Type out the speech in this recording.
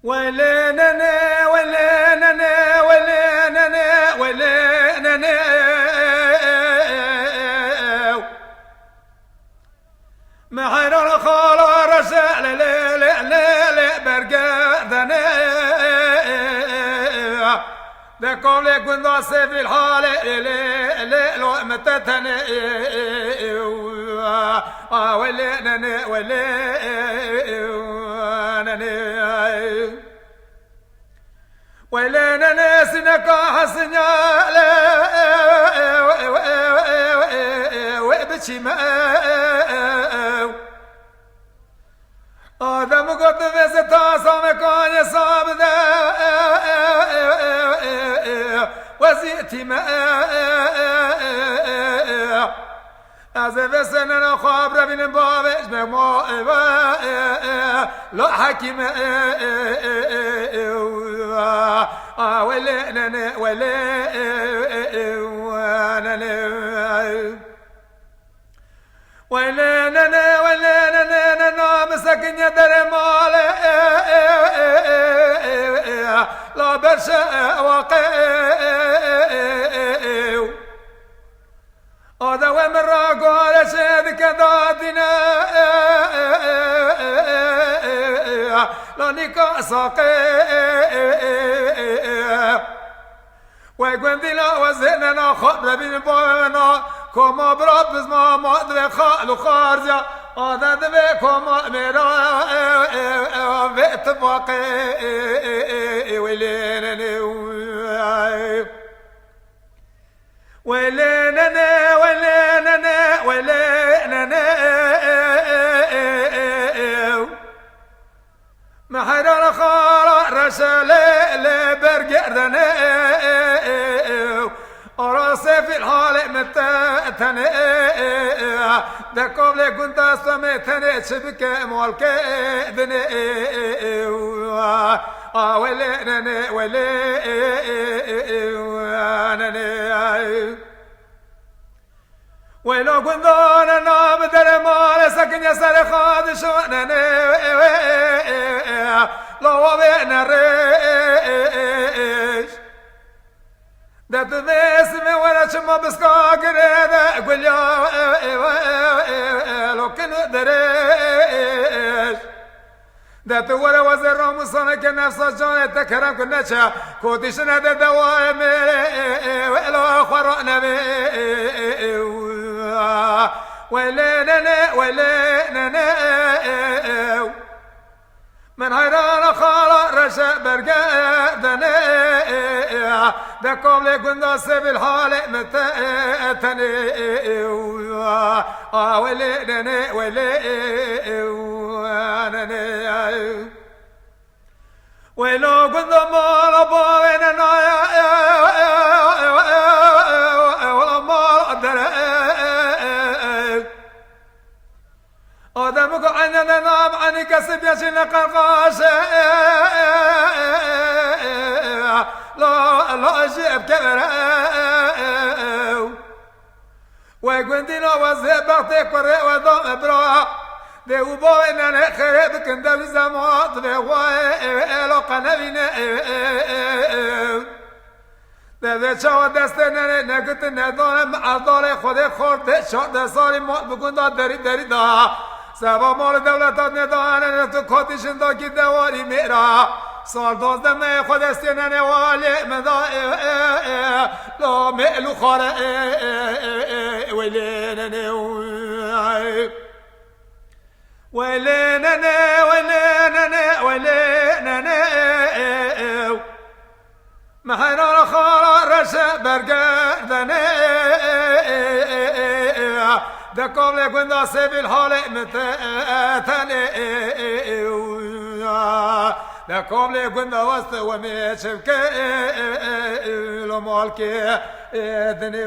وليننا وليننا وليننا وليننا محر الخال رسال لا لا لا لا برقادنا ذكر لك من ضعف في الحال لا لا لا متتنا وليننا ولينا ناس نكاحسنا وبشي ما آدم قد فزتا سامكان يصاب ذا وزيتي ما أزف سننا خابر بن بابش بما لا حكيم ولينا ولينا ولينا مسكن يدر مال لا برشا واقع هذا ومرة قال شهد كذاتنا لانك ساقي ويقول لا وزننا خبر بين بونا كما برب ما مدري خال خارجة هذا ذبي كما مرا باتفاقي ولينني وليننا وليننا وليننا محر الخال رسل لبرقردنا وراسي في الحال متتني دكوب لي كنت سميتني شبك مالك ذني ولينني ولينني ولو كنت انا بدر مال سكن يسر خاد شونني لو بين الريش دت باسمي ولا شما بسكا قريدا قول يا لو كنت دريش دت ولا وزر مصنك نفس جانة تكرم كنشا كوتشنا دوائم ولا خرقنا وليننا وليننا من هيران خالا رشا برقادنا دكوم لكن داسي بالحال متأتني وليننا وليننا ولو كنت مال باويننا ولا مال أدري آدمك عندنا نام عني كسب يشين قرقاش لا أجيب كبر ويقندنا وزيب بغتك بريء وضم برا ديو باويننا خريب كندا بزمات بيوائلو قنبينا ده شو دستنا نقط ندون معضل خود خورد شو دساري ما بكون دا دري دا سبا مال دولت ندان تو کاتشن دا کی دواری میرا سال 12 میں خود استنن والی مدا لا ملو خار ولینن ولینن ولینن ولینن محر خار رشا برقردنا دكوب لكن داسي بالحال متأتني دكوب لكن دوست وميشبك لمالك ادني